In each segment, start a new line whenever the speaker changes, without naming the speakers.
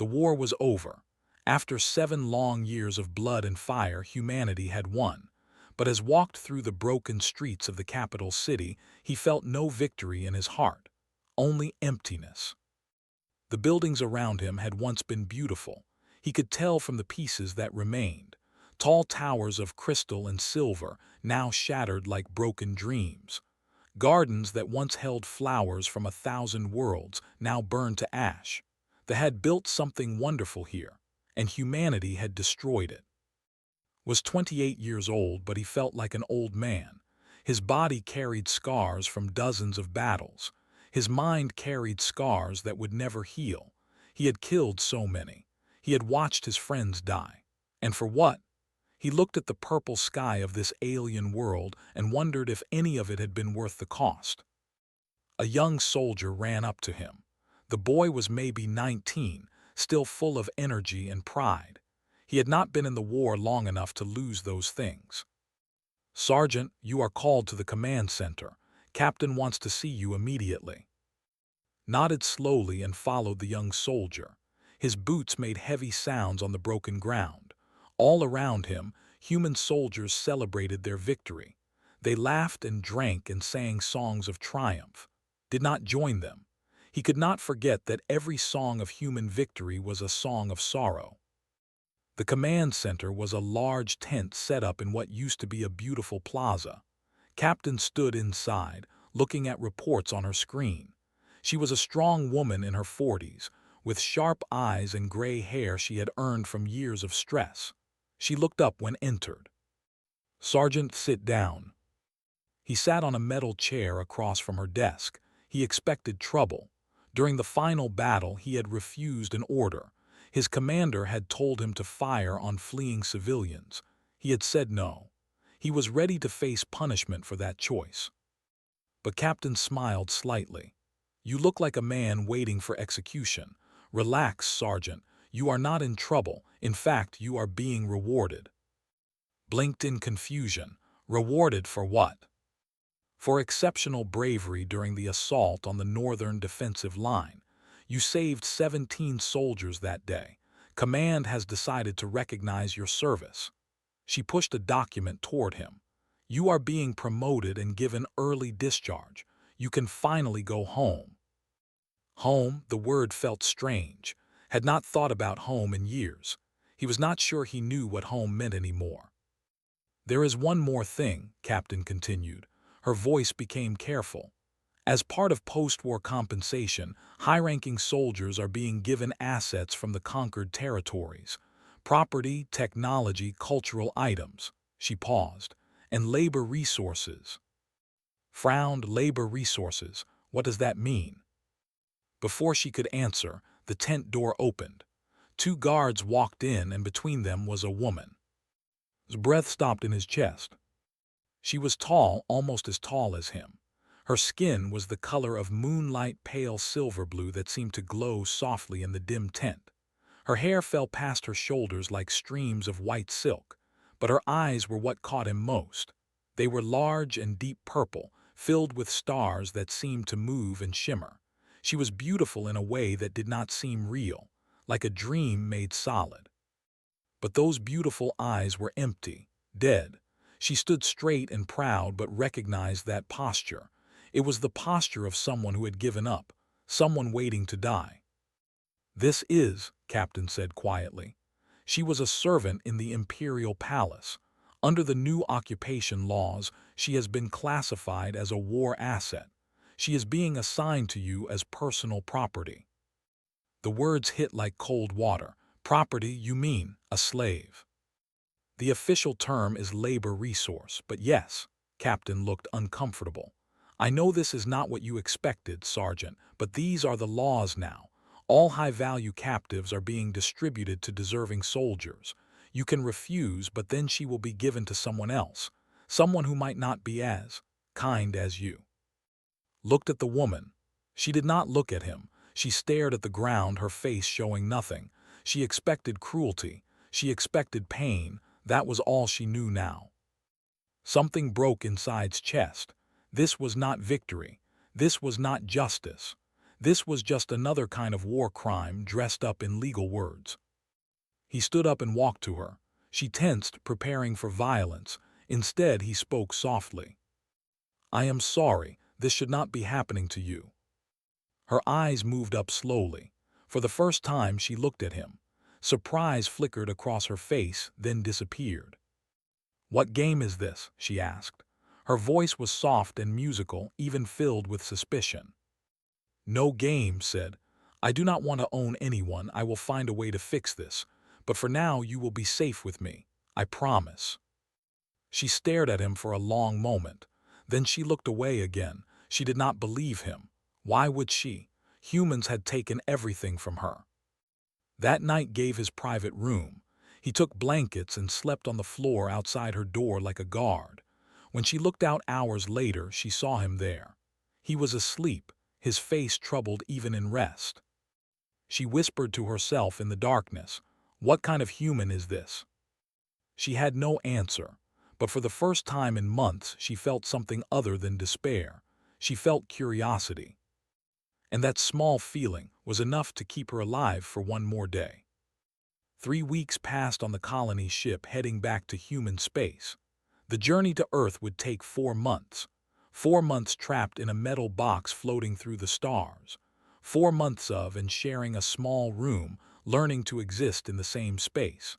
The war was over. After 7 long years of blood and fire, humanity had won. But as walked through the broken streets of the capital city, he felt no victory in his heart, only emptiness. The buildings around him had once been beautiful. He could tell from the pieces that remained. Tall towers of crystal and silver, now shattered like broken dreams. Gardens that once held flowers from 1,000 worlds, now burned to ash. They had built something wonderful here, and humanity had destroyed it. Was 28 years old, but he felt like an old man. His body carried scars from dozens of battles. His mind carried scars that would never heal. He had killed so many. He had watched his friends die. And for what? He looked at the purple sky of this alien world and wondered if any of it had been worth the cost. A young soldier ran up to him. The boy was maybe 19, still full of energy and pride. He had not been in the war long enough to lose those things. "Sergeant, you are called to the command center. Captain wants to see you immediately." Nodded slowly and followed the young soldier. His boots made heavy sounds on the broken ground. All around him, human soldiers celebrated their victory. They laughed and drank and sang songs of triumph. Did not join them. He could not forget that every song of human victory was a song of sorrow. The command center was a large tent set up in what used to be a beautiful plaza. Captain stood inside, looking at reports on her screen. She was a strong woman in her 40s, with sharp eyes and gray hair she had earned from years of stress. She looked up when entered. "Sergeant, sit down." He sat on a metal chair across from her desk. He expected trouble. During the final battle, he had refused an order. His commander had told him to fire on fleeing civilians. He had said no. He was ready to face punishment for that choice. But Captain smiled slightly. "You look like a man waiting for execution. Relax, Sergeant. You are not in trouble. In fact, you are being rewarded." Blinked in confusion. Rewarded for what? "For exceptional bravery during the assault on the northern defensive line. You saved 17 soldiers that day. Command has decided to recognize your service." She pushed a document toward him. "You are being promoted and given early discharge. You can finally go home." Home, the word felt strange. Had not thought about home in years. He was not sure he knew what home meant anymore. "There is one more thing," Captain continued. Her voice became careful. "As part of post-war compensation, high-ranking soldiers are being given assets from the conquered territories. Property, technology, cultural items." She paused. "And labor resources." Frowned. "Labor resources. What does that mean?" Before she could answer, the tent door opened. 2 guards walked in, and between them was a woman. His breath stopped in his chest. She was tall, almost as tall as him. Her skin was the color of moonlight, pale silver blue that seemed to glow softly in the dim tent. Her hair fell past her shoulders like streams of white silk, but her eyes were what caught him most. They were large and deep purple, filled with stars that seemed to move and shimmer. She was beautiful in a way that did not seem real, like a dream made solid. But those beautiful eyes were empty, dead. She stood straight and proud, but recognized that posture. It was the posture of someone who had given up, someone waiting to die. "This is," Captain said quietly. "She was a servant in the imperial palace. Under the new occupation laws, she has been classified as a war asset. She is being assigned to you as personal property." The words hit like cold water. "Property, you mean a slave?" "The official term is labor resource, but yes." Captain looked uncomfortable. "I know this is not what you expected, Sergeant, but these are the laws now. All high-value captives are being distributed to deserving soldiers. You can refuse, but then she will be given to someone else, someone who might not be as kind as you." Looked at the woman. She did not look at him. She stared at the ground, her face showing nothing. She expected cruelty. She expected pain. That was all she knew now. Something broke inside's chest. This was not victory. This was not justice. This was just another kind of war crime dressed up in legal words. He stood up and walked to her. She tensed, preparing for violence. Instead, he spoke softly. "I am sorry. This should not be happening to you." Her eyes moved up slowly. For the first time, she looked at him. Surprise flickered across her face, then disappeared. "What game is this?" she asked. Her voice was soft and musical, even filled with suspicion. "No game," said. "I do not want to own anyone. I will find a way to fix this. But for now, you will be safe with me. I promise." She stared at him for a long moment. Then she looked away again. She did not believe him. Why would she? Humans had taken everything from her. That night gave his private room. He took blankets and slept on the floor outside her door like a guard. When she looked out hours later, she saw him there. He was asleep, his face troubled even in rest. She whispered to herself in the darkness, "What kind of human is this?" She had no answer, but for the first time in months she felt something other than despair. She felt curiosity. And that small feeling was enough to keep her alive for one more day. 3 weeks passed on the colony ship heading back to human space. The journey to Earth would take 4 months. 4 months trapped in a metal box floating through the stars. 4 months of and sharing a small room, learning to exist in the same space.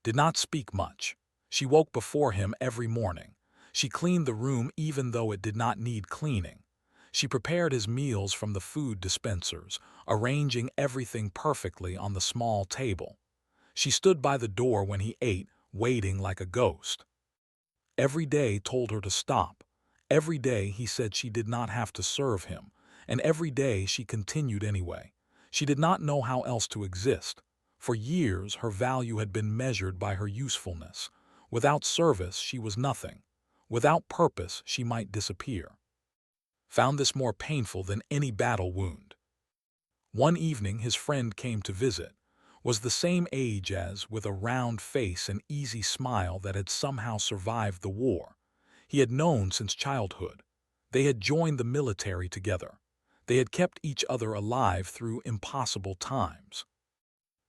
Did not speak much. She woke before him every morning. She cleaned the room even though it did not need cleaning. She prepared his meals from the food dispensers, arranging everything perfectly on the small table. She stood by the door when he ate, waiting like a ghost. Every day told her to stop. Every day he said she did not have to serve him, and every day she continued anyway. She did not know how else to exist. For years her value had been measured by her usefulness. Without service she was nothing. Without purpose she might disappear. Found this more painful than any battle wound. One evening his friend came to visit. Was the same age as, with a round face and easy smile that had somehow survived the war. He had known since childhood. They had joined the military together. They had kept each other alive through impossible times.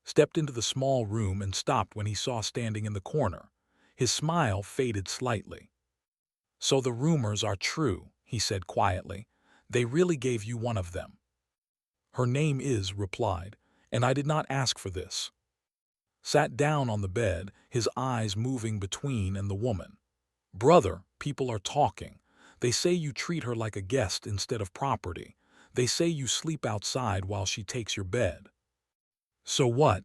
Stepped into the small room and stopped when he saw standing in the corner. His smile faded slightly. "So the rumors are true," he said quietly. "They really gave you one of them." "Her name is," replied, "and I did not ask for this." Sat down on the bed, his eyes moving between and the woman. "Brother, people are talking. They say you treat her like a guest instead of property. They say you sleep outside while she takes your bed." "So what?"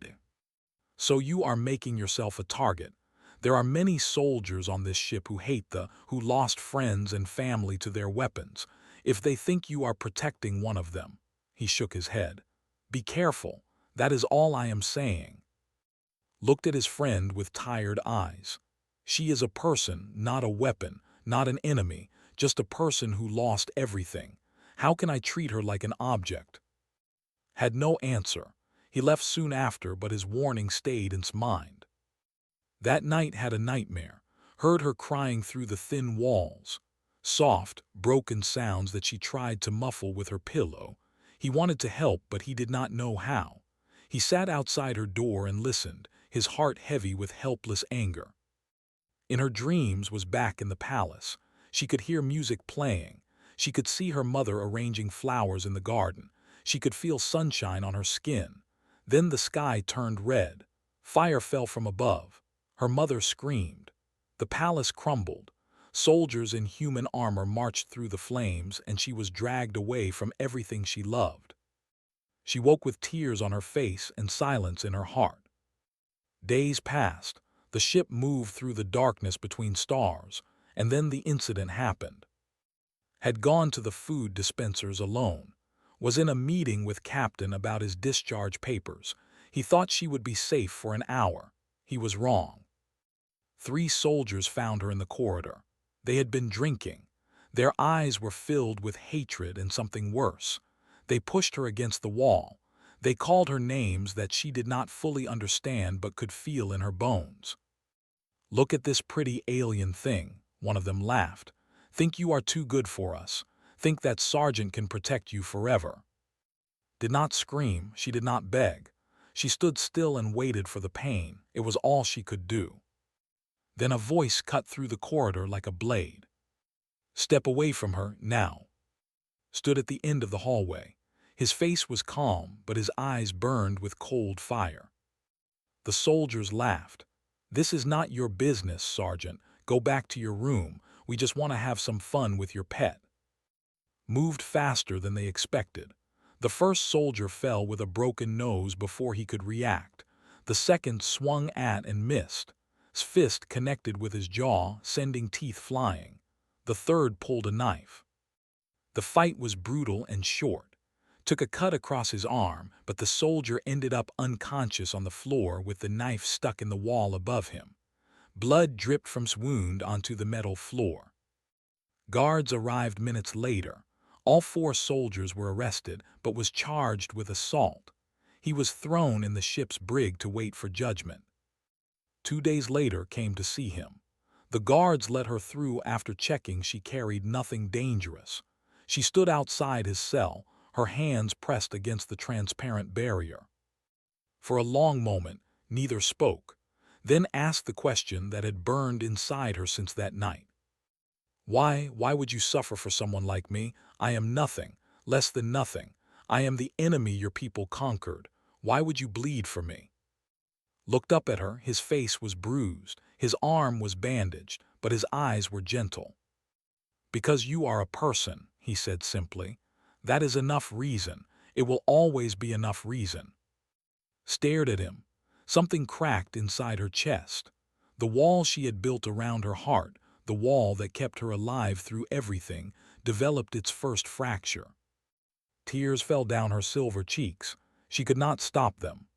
"So you are making yourself a target. There are many soldiers on this ship who lost friends and family to their weapons. If they think you are protecting one of them." He shook his head. "Be careful. That is all I am saying." Looked at his friend with tired eyes. "She is a person, not a weapon, not an enemy, just a person who lost everything. How can I treat her like an object?" Had no answer. He left soon after, but his warning stayed in his mind. That night had a nightmare. Heard her crying through the thin walls. Soft, broken sounds that she tried to muffle with her pillow. He wanted to help, but he did not know how. He sat outside her door and listened, his heart heavy with helpless anger. In her dreams was back in the palace. She could hear music playing. She could see her mother arranging flowers in the garden. She could feel sunshine on her skin. Then the sky turned red. Fire fell from above. Her mother screamed. The palace crumbled. Soldiers in human armor marched through the flames, and she was dragged away from everything she loved. She woke with tears on her face and silence in her heart. Days passed. The ship moved through the darkness between stars, and then the incident happened. Had gone to the food dispensers alone. Was in a meeting with Captain about his discharge papers. He thought she would be safe for an hour. He was wrong. 3 soldiers found her in the corridor. They had been drinking. Their eyes were filled with hatred and something worse. They pushed her against the wall. They called her names that she did not fully understand but could feel in her bones. "Look at this pretty alien thing," one of them laughed. "Think you are too good for us. Think that sergeant can protect you forever." Did not scream, she did not beg. She stood still and waited for the pain. It was all she could do. Then a voice cut through the corridor like a blade. Step away from her, now. Stood at the end of the hallway. His face was calm, but his eyes burned with cold fire. The soldiers laughed. This is not your business, Sergeant. Go back to your room. We just want to have some fun with your pet. Moved faster than they expected. The first soldier fell with a broken nose before he could react. The second swung at and missed. His fist connected with his jaw, sending teeth flying. The third pulled a knife. The fight was brutal and short. Took a cut across his arm, but the soldier ended up unconscious on the floor with the knife stuck in the wall above him. Blood dripped from his wound onto the metal floor. Guards arrived minutes later. All 4 soldiers were arrested, but was charged with assault. He was thrown in the ship's brig to wait for judgment. 2 days later came to see him. The guards let her through after checking she carried nothing dangerous. She stood outside his cell, her hands pressed against the transparent barrier. For a long moment, neither spoke, then asked the question that had burned inside her since that night. Why would you suffer for someone like me? I am nothing, less than nothing. I am the enemy your people conquered. Why would you bleed for me? Looked up at her, his face was bruised, his arm was bandaged, but his eyes were gentle. Because you are a person, he said simply. That is enough reason. It will always be enough reason. Stared at him. Something cracked inside her chest. The wall she had built around her heart, the wall that kept her alive through everything, developed its first fracture. Tears fell down her silver cheeks. She could not stop them.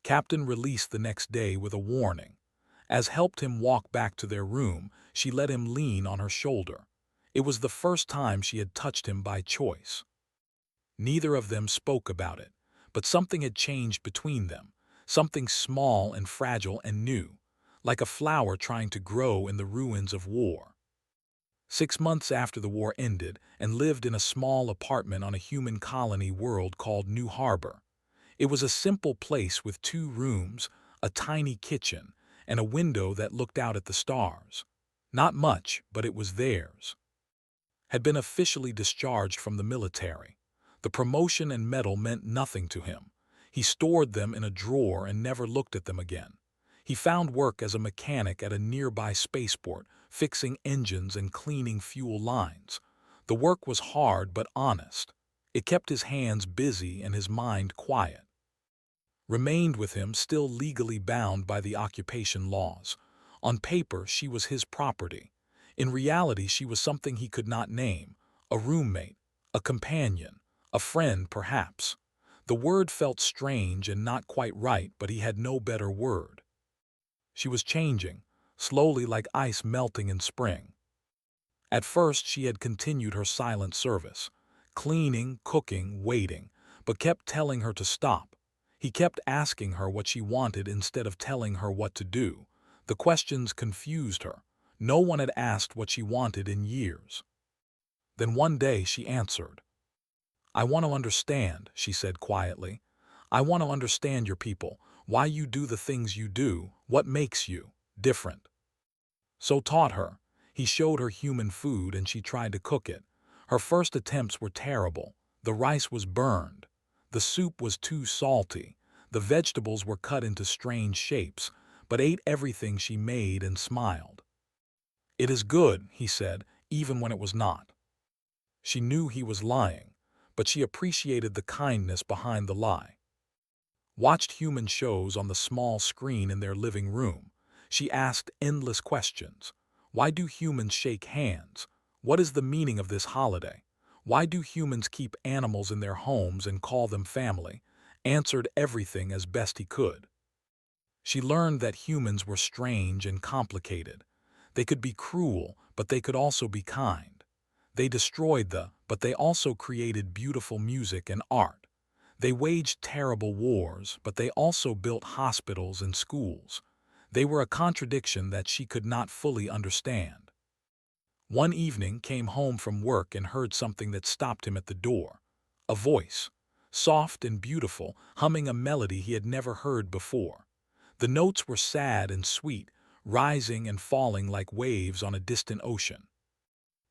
Captain released the next day with a warning. As helped him walk back to their room, she let him lean on her shoulder. It was the first time she had touched him by choice. Neither of them spoke about it, but something had changed between them, something small and fragile and new, like a flower trying to grow in the ruins of war. 6 months after the war ended and lived in a small apartment on a human colony world called New Harbor. It was a simple place with 2 rooms, a tiny kitchen, and a window that looked out at the stars. Not much, but it was theirs. Had been officially discharged from the military. The promotion and medal meant nothing to him. He stored them in a drawer and never looked at them again. He found work as a mechanic at a nearby spaceport, fixing engines and cleaning fuel lines. The work was hard but honest. It kept his hands busy and his mind quiet. Remained with him, still legally bound by the occupation laws. On paper, she was his property. In reality, she was something he could not name, a roommate, a companion, a friend perhaps. The word felt strange and not quite right, but he had no better word. She was changing, slowly like ice melting in spring. At first, she had continued her silent service, cleaning, cooking, waiting, but kept telling her to stop. He kept asking her what she wanted instead of telling her what to do. The questions confused her. No one had asked what she wanted in years. Then one day she answered. I want to understand, she said quietly. I want to understand your people, why you do the things you do, what makes you different. So taught her. He showed her human food and she tried to cook it. Her first attempts were terrible. The rice was burned. The soup was too salty. The vegetables were cut into strange shapes, but ate everything she made and smiled. It is good, he said, even when it was not. She knew he was lying, but she appreciated the kindness behind the lie. Watched human shows on the small screen in their living room. She asked endless questions. Why do humans shake hands? What is the meaning of this holiday? Why do humans keep animals in their homes and call them family? Answered everything as best he could. She learned that humans were strange and complicated. They could be cruel, but they could also be kind. They destroyed but they also created beautiful music and art. They waged terrible wars, but they also built hospitals and schools. They were a contradiction that she could not fully understand. One evening came home from work and heard something that stopped him at the door. A voice. soft and beautiful, humming a melody he had never heard before. The notes were sad and sweet, rising and falling like waves on a distant ocean.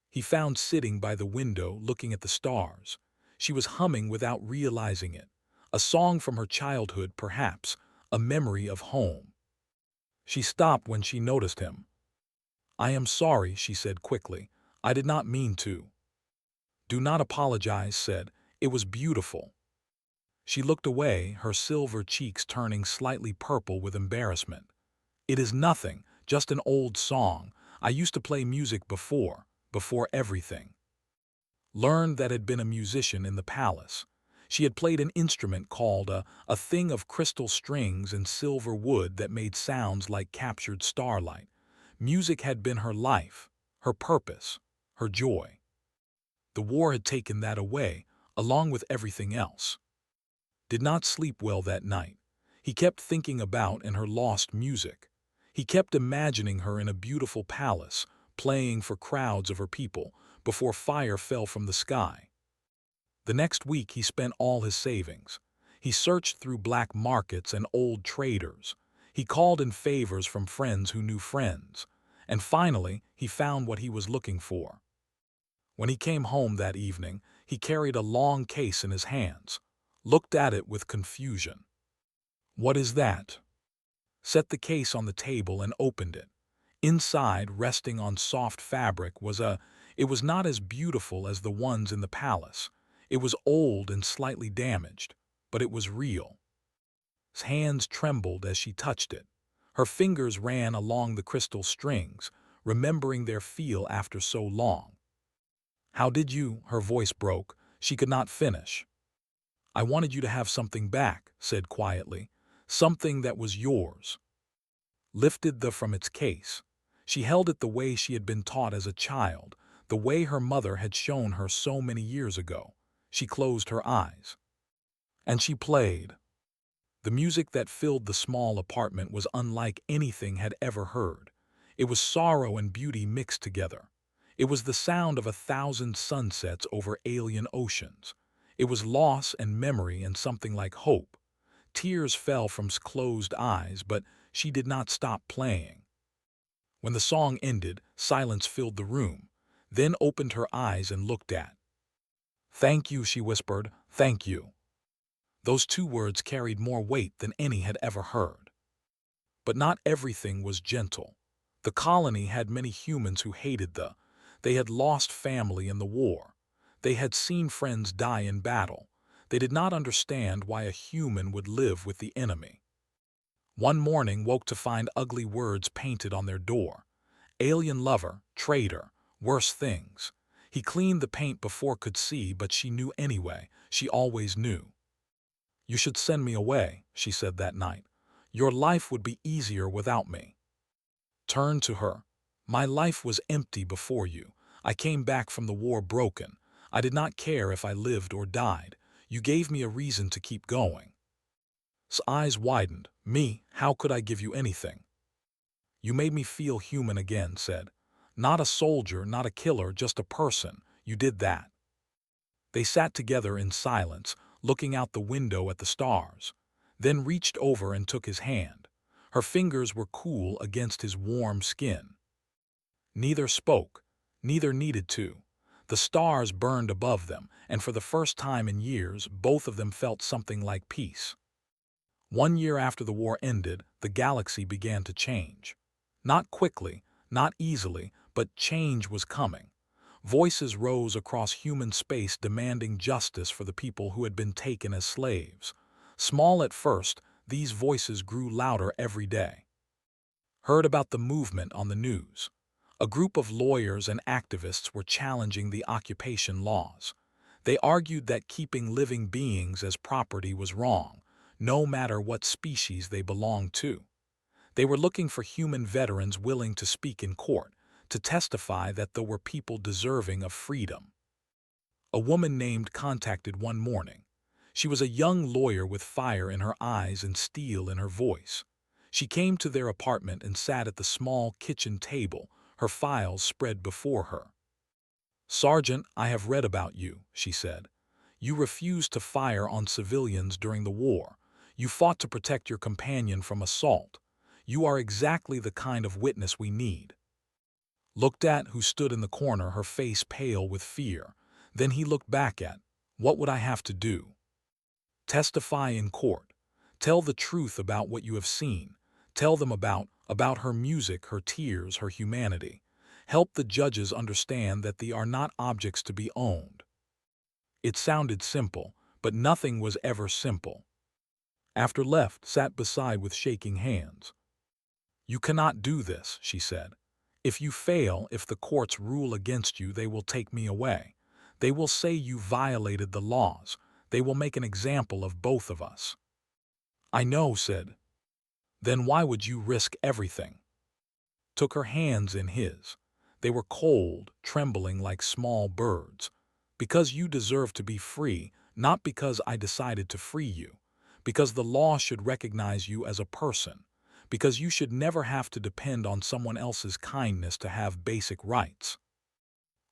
He found sitting by the window looking at the stars. She was humming without realizing it. A song from her childhood, perhaps, a memory of home. She stopped when she noticed him. "I am sorry," she said quickly. "I did not mean to." "Do not apologize," said. "It was beautiful." She looked away, her silver cheeks turning slightly purple with embarrassment. "It is nothing, just an old song. I used to play music before everything." Learned that had been a musician in the palace. She had played an instrument called a thing of crystal strings and silver wood that made sounds like captured starlight. Music had been her life, her purpose, her joy. The war had taken that away, along with everything else. Did not sleep well that night. He kept thinking about and her lost music. He kept imagining her in a beautiful palace, playing for crowds of her people, before fire fell from the sky. The next week he spent all his savings. He searched through black markets and old traders. He called in favors from friends who knew friends. And finally, he found what he was looking for. When he came home that evening, he carried a long case in his hands, looked at it with confusion. "What is that?" Set the case on the table and opened it. Inside, resting on soft fabric, it was not as beautiful as the ones in the palace. It was old and slightly damaged, but it was real. His hands trembled as she touched it. Her fingers ran along the crystal strings, remembering their feel after so long. "How did you?" Her voice broke. She could not finish. "I wanted you to have something back," said quietly. "Something that was yours." Lifted from its case. She held it the way she had been taught as a child, the way her mother had shown her so many years ago. She closed her eyes. And she played. The music that filled the small apartment was unlike anything had ever heard. It was sorrow and beauty mixed together. It was the sound of 1,000 sunsets over alien oceans. It was loss and memory and something like hope. Tears fell from closed eyes, but she did not stop playing. When the song ended, silence filled the room, then opened her eyes and looked at. "Thank you," she whispered, "thank you." Those two words carried more weight than any had ever heard. But not everything was gentle. The colony had many humans who hated they had lost family in the war. They had seen friends die in battle. They did not understand why a human would live with the enemy. One morning woke to find ugly words painted on their door. "Alien lover, traitor, worse things." He cleaned the paint before could see, but she knew anyway. She always knew. "You should send me away," she said that night. "Your life would be easier without me." Turned to her. "My life was empty before you. I came back from the war broken. I did not care if I lived or died. You gave me a reason to keep going." His eyes widened. "Me, how could I give you anything?" "You made me feel human again," said. "Not a soldier, not a killer, just a person. You did that." They sat together in silence, looking out the window at the stars, then reached over and took his hand. Her fingers were cool against his warm skin. Neither spoke, neither needed to. The stars burned above them, and for the first time in years, both of them felt something like peace. 1 year after the war ended, the galaxy began to change. Not quickly, not easily, but change was coming. Voices rose across human space demanding justice for the people who had been taken as slaves. Small at first, these voices grew louder every day. Heard about the movement on the news. A group of lawyers and activists were challenging the occupation laws. They argued that keeping living beings as property was wrong, no matter what species they belonged to. They were looking for human veterans willing to speak in court, to testify that there were people deserving of freedom. A woman named contacted one morning. She was a young lawyer with fire in her eyes and steel in her voice. She came to their apartment and sat at the small kitchen table, her files spread before her. "Sergeant, I have read about you," she said. You refused to fire on civilians during the war. You fought to protect your companion from assault. You are exactly the kind of witness we need." Looked at, who stood in the corner, her face pale with fear. Then he looked back at, "What would I have to do?" "Testify in court. Tell the truth about what you have seen. Tell them about her music, her tears, her humanity. Help the judges understand that they are not objects to be owned." It sounded simple, but nothing was ever simple. After left, sat beside with shaking hands. "You cannot do this," she said. "If you fail, if the courts rule against you, they will take me away. They will say you violated the laws. They will make an example of both of us." "I know," said. "Then why would you risk everything?" Took her hands in his. They were cold, trembling like small birds. "Because you deserve to be free, not because I decided to free you. Because the law should recognize you as a person. Because you should never have to depend on someone else's kindness to have basic rights."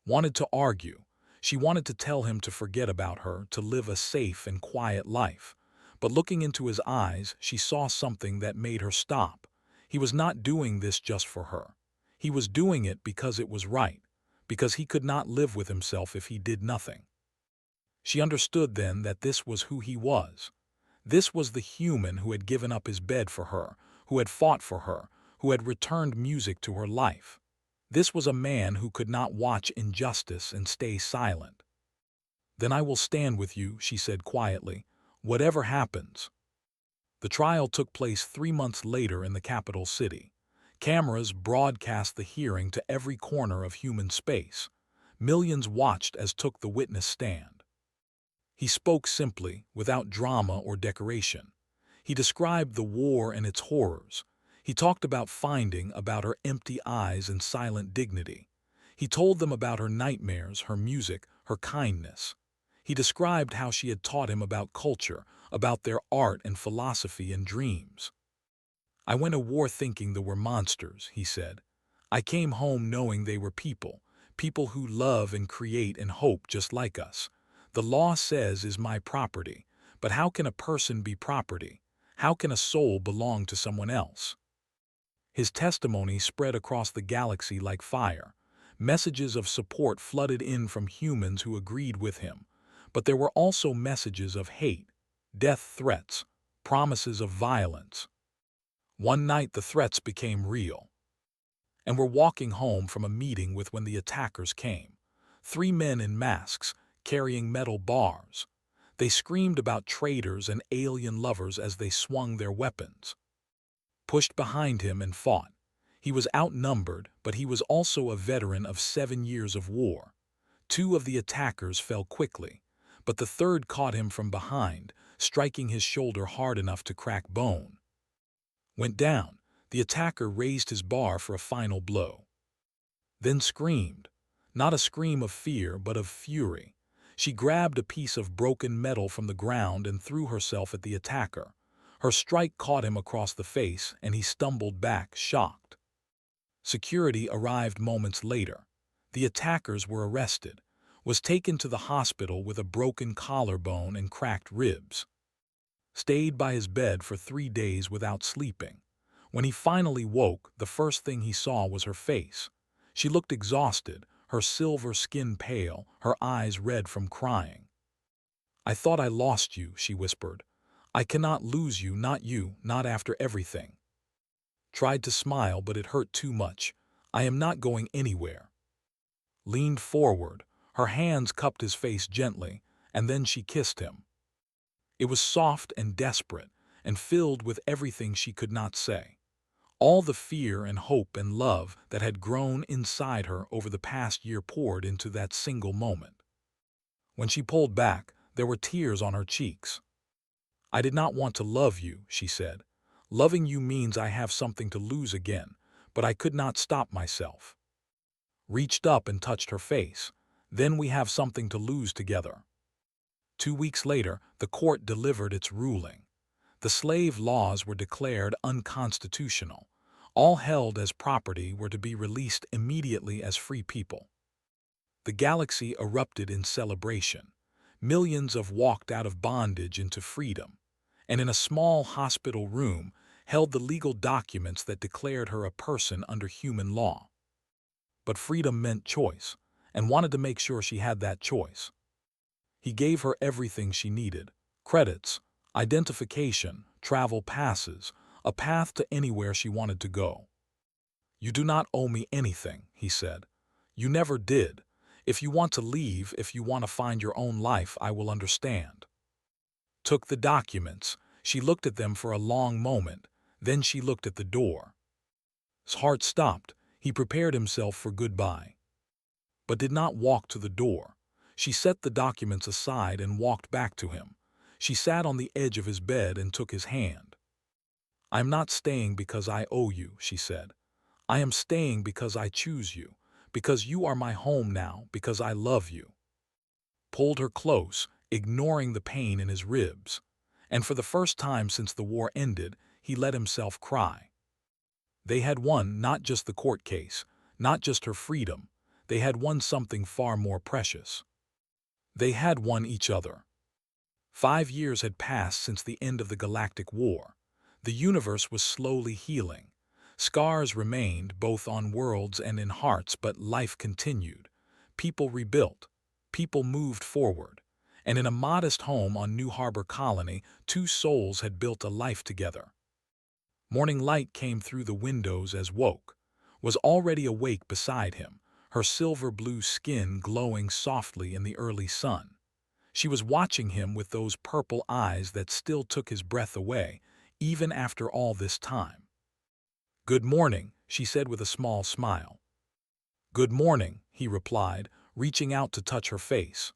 Wanted to argue. She wanted to tell him to forget about her, to live a safe and quiet life. But looking into his eyes, she saw something that made her stop. He was not doing this just for her. He was doing it because it was right, because he could not live with himself if he did nothing. She understood then that this was who he was. This was the human who had given up his bed for her, who had fought for her, who had returned music to her life. This was a man who could not watch injustice and stay silent. "Then I will stand with you," she said quietly, "whatever happens." The trial took place 3 months later in the capital city. Cameras broadcast the hearing to every corner of human space. Millions watched as took the witness stand. He spoke simply, without drama or decoration. He described the war and its horrors. He talked about finding, about her empty eyes and silent dignity. He told them about her nightmares, her music, her kindness. He described how she had taught him about culture, about their art and philosophy and dreams. "I went to war thinking they were monsters," he said. "I came home knowing they were people, people who love and create and hope just like us. The law says is my property, but how can a person be property? How can a soul belong to someone else?" His testimony spread across the galaxy like fire. Messages of support flooded in from humans who agreed with him. But there were also messages of hate, death threats, promises of violence. One night the threats became real. And were walking home from a meeting with when the attackers came. 3 men in masks, carrying metal bars. They screamed about traitors and alien lovers as they swung their weapons. Pushed behind him and fought. He was outnumbered, but he was also a veteran of 7 years of war. 2 of the attackers fell quickly, but the third caught him from behind, striking his shoulder hard enough to crack bone. Went down. The attacker raised his bar for a final blow. Then screamed. Not a scream of fear, but of fury. She grabbed a piece of broken metal from the ground and threw herself at the attacker. Her strike caught him across the face, and he stumbled back, shocked. Security arrived moments later. The attackers were arrested. Was taken to the hospital with a broken collarbone and cracked ribs. Stayed by his bed for 3 days without sleeping. When he finally woke, the first thing he saw was her face. She looked exhausted, her silver skin pale, her eyes red from crying. "I thought I lost you," she whispered. "I cannot lose you, not after everything." Tried to smile, but it hurt too much. "I am not going anywhere." Leaned forward, her hands cupped his face gently, and then she kissed him. It was soft and desperate, and filled with everything she could not say. All the fear and hope and love that had grown inside her over the past year poured into that single moment. When she pulled back, there were tears on her cheeks. "I did not want to love you," she said. "Loving you means I have something to lose again, but I could not stop myself." Reached up and touched her face. "Then we have something to lose together." 2 weeks later, the court delivered its ruling. The slave laws were declared unconstitutional. All held as property were to be released immediately as free people. The galaxy erupted in celebration. Millions of walked out of bondage into freedom, and in a small hospital room held the legal documents that declared her a person under human law. But freedom meant choice, and wanted to make sure she had that choice. He gave her everything she needed: credits, identification, travel passes, a path to anywhere she wanted to go. "You do not owe me anything," he said. "You never did. If you want to leave, if you want to find your own life, I will understand." Took the documents. She looked at them for a long moment. Then she looked at the door. His heart stopped. He prepared himself for goodbye, but did not walk to the door. She set the documents aside and walked back to him. She sat on the edge of his bed and took his hand. "I am not staying because I owe you," she said. "I am staying because I choose you, because you are my home now, because I love you." Pulled her close, ignoring the pain in his ribs. And for the first time since the war ended, he let himself cry. They had won not just the court case, not just her freedom. They had won something far more precious. They had won each other. 5 years had passed since the end of the Galactic War. The universe was slowly healing. Scars remained, both on worlds and in hearts, but life continued. People rebuilt. People moved forward. And in a modest home on New Harbor Colony, two souls had built a life together. Morning light came through the windows as Woke was already awake beside him, her silver-blue skin glowing softly in the early sun. She was watching him with those purple eyes that still took his breath away, even after all this time. "Good morning," she said with a small smile. "Good morning," he replied, reaching out to touch her face.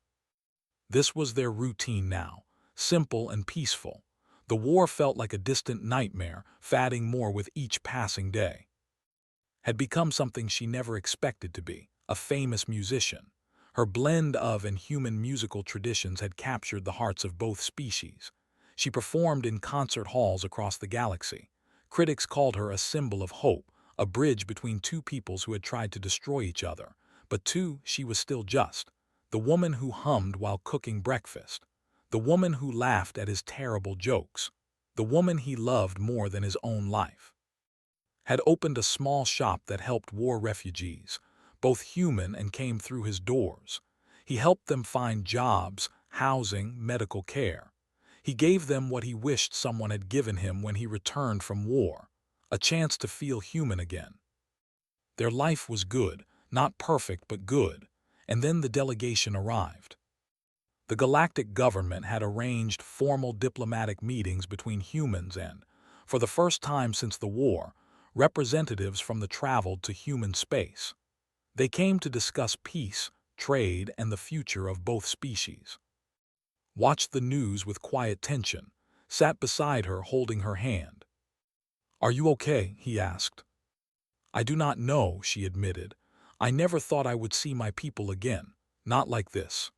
This was their routine now, simple and peaceful. The war felt like a distant nightmare, fading more with each passing day. Had become something she never expected to be, a famous musician. Her blend of and human musical traditions had captured the hearts of both species. She performed in concert halls across the galaxy. Critics called her a symbol of hope, a bridge between two peoples who had tried to destroy each other. But she was still just. The woman who hummed while cooking breakfast. The woman who laughed at his terrible jokes. The woman he loved more than his own life. Had opened a small shop that helped war refugees, both human and came through his doors. He helped them find jobs, housing, medical care. He gave them what he wished someone had given him when he returned from war, a chance to feel human again. Their life was good, not perfect but good, and then the delegation arrived. The galactic government had arranged formal diplomatic meetings between humans and, for the first time since the war, representatives from the traveled to human space. They came to discuss peace, trade, and the future of both species. Watched the news with quiet tension, sat beside her holding her hand. "Are you okay?" he asked. "I do not know," she admitted. "I never thought I would see my people again, not like this."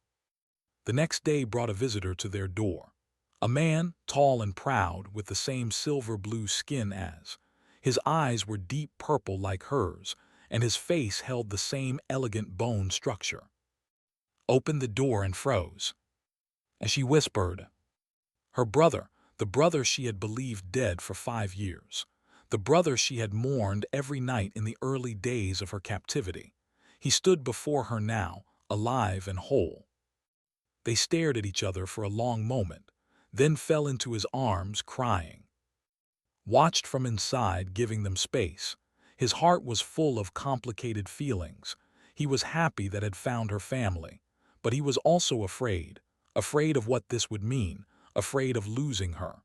The next day brought a visitor to their door. A man, tall and proud, with the same silver-blue skin as. His eyes were deep purple like hers, and his face held the same elegant bone structure. Opened the door and froze. As she whispered, her brother, the brother she had believed dead for 5 years, the brother she had mourned every night in the early days of her captivity. He stood before her now, alive and whole. They stared at each other for a long moment, then fell into his arms, crying. Watched from inside, giving them space. His heart was full of complicated feelings. He was happy that had found her family, but he was also afraid of what this would mean, afraid of losing her.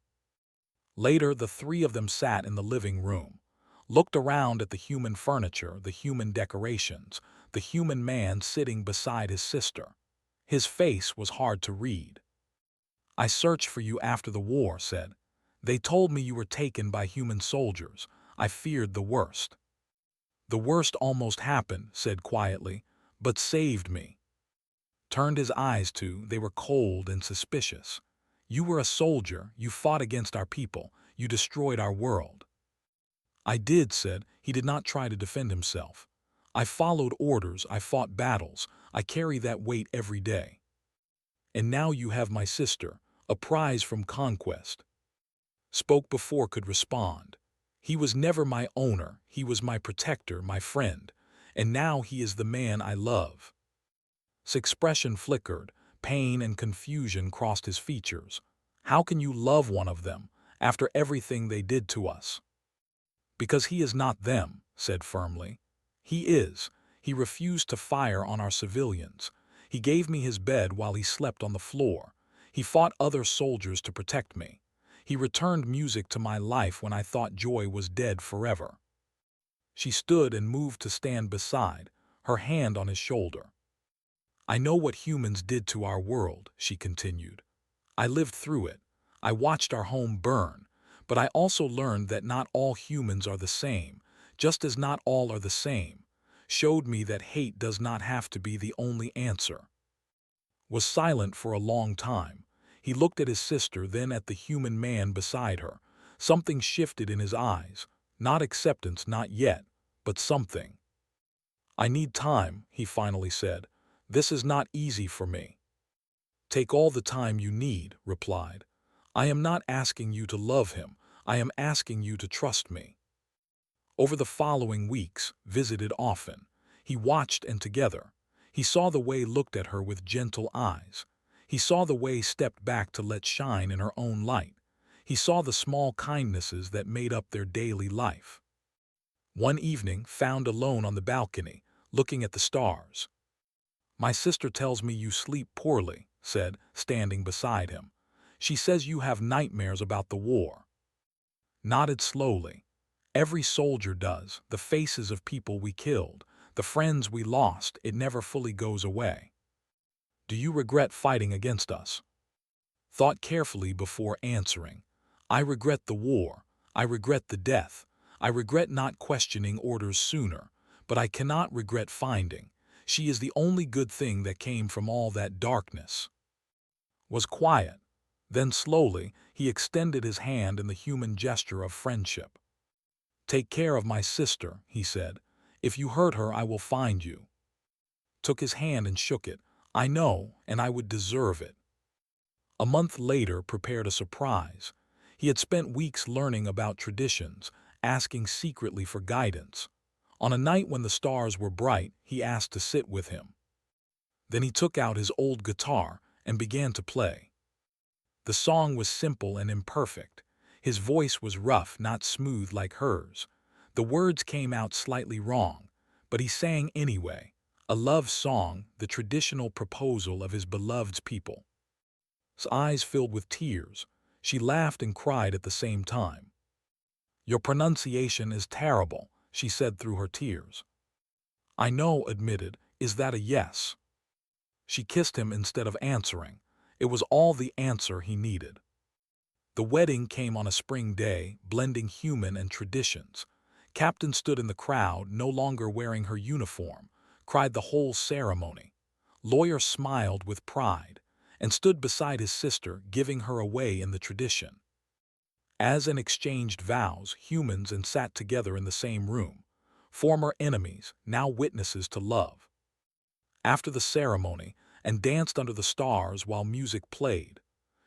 Later, the three of them sat in the living room, looked around at the human furniture, the human decorations, the human man sitting beside his sister. His face was hard to read. "I searched for you after the war," said. "They told me you were taken by human soldiers. I feared the worst." "The worst almost happened," said quietly, "but saved me." Turned his eyes to, they were cold and suspicious. "You were a soldier, you fought against our people, you destroyed our world." "I did," said. He did not try to defend himself. "I followed orders, I fought battles, I carry that weight every day." and now you have my sister, a prize from conquest. Spoke before could respond. He was never my owner, he was my protector, my friend, and now he is the man I love. His expression flickered, pain and confusion crossed his features. How can you love one of them, after everything they did to us? Because he is not them, said firmly. He is. He refused to fire on our civilians. He gave me his bed while he slept on the floor. He fought other soldiers to protect me. He returned music to my life when I thought joy was dead forever. She stood and moved to stand beside, her hand on his shoulder. I know what humans did to our world, she continued. I lived through it. I watched our home burn, but I also learned that not all humans are the same, just as not all are the same. Showed me that hate does not have to be the only answer. Was silent for a long time. He looked at his sister, then at the human man beside her. Something shifted in his eyes. Not acceptance, not yet, but something. I need time, he finally said. This is not easy for me. Take all the time you need, replied. I am not asking you to love him. I am asking you to trust me. Over the following weeks, visited often. He watched and together. He saw the way looked at her with gentle eyes. He saw the way stepped back to let shine in her own light. He saw the small kindnesses that made up their daily life. One evening, found alone on the balcony, looking at the stars. My sister tells me you sleep poorly, said, standing beside him. She says you have nightmares about the war. Nodded slowly. Every soldier does, the faces of people we killed, the friends we lost, it never fully goes away. Do you regret fighting against us? Thought carefully before answering. I regret the war. I regret the death. I regret not questioning orders sooner, but I cannot regret finding. She is the only good thing that came from all that darkness. Was quiet. Then slowly, he extended his hand in the human gesture of friendship. Take care of my sister, he said. If you hurt her, I will find you. Took his hand and shook it. I know, and I would deserve it. A month later, prepared a surprise. He had spent weeks learning about traditions, asking secretly for guidance. On a night when the stars were bright, he asked to sit with him. Then he took out his old guitar and began to play. The song was simple and imperfect. His voice was rough, not smooth like hers. The words came out slightly wrong, but he sang anyway. A love song, the traditional proposal of his beloved people. His eyes filled with tears. She laughed and cried at the same time. Your pronunciation is terrible, she said through her tears. I know, admitted. Is that a yes? She kissed him instead of answering. It was all the answer he needed. The wedding came on a spring day, blending human and traditions. Captain stood in the crowd, no longer wearing her uniform, cried the whole ceremony. Lawyer smiled with pride, and stood beside his sister, giving her away in the tradition. As an exchanged vows, humans and sat together in the same room, former enemies, now witnesses to love. After the ceremony, and danced under the stars while music played,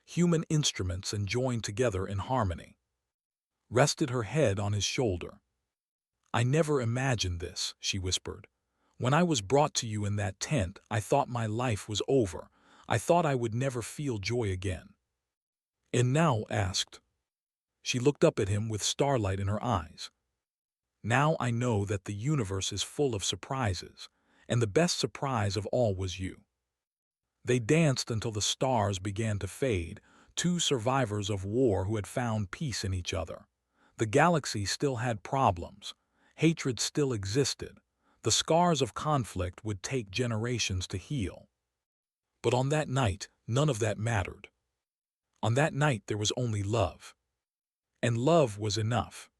human instruments and joined together in harmony. Rested her head on his shoulder. I never imagined this, she whispered. When I was brought to you in that tent, I thought my life was over. I thought I would never feel joy again. And now, asked. She looked up at him with starlight in her eyes. Now I know that the universe is full of surprises, and the best surprise of all was you. They danced until the stars began to fade, two survivors of war who had found peace in each other. The galaxy still had problems. Hatred still existed. The scars of conflict would take generations to heal. But on that night, none of that mattered. On that night there was only love. And love was enough.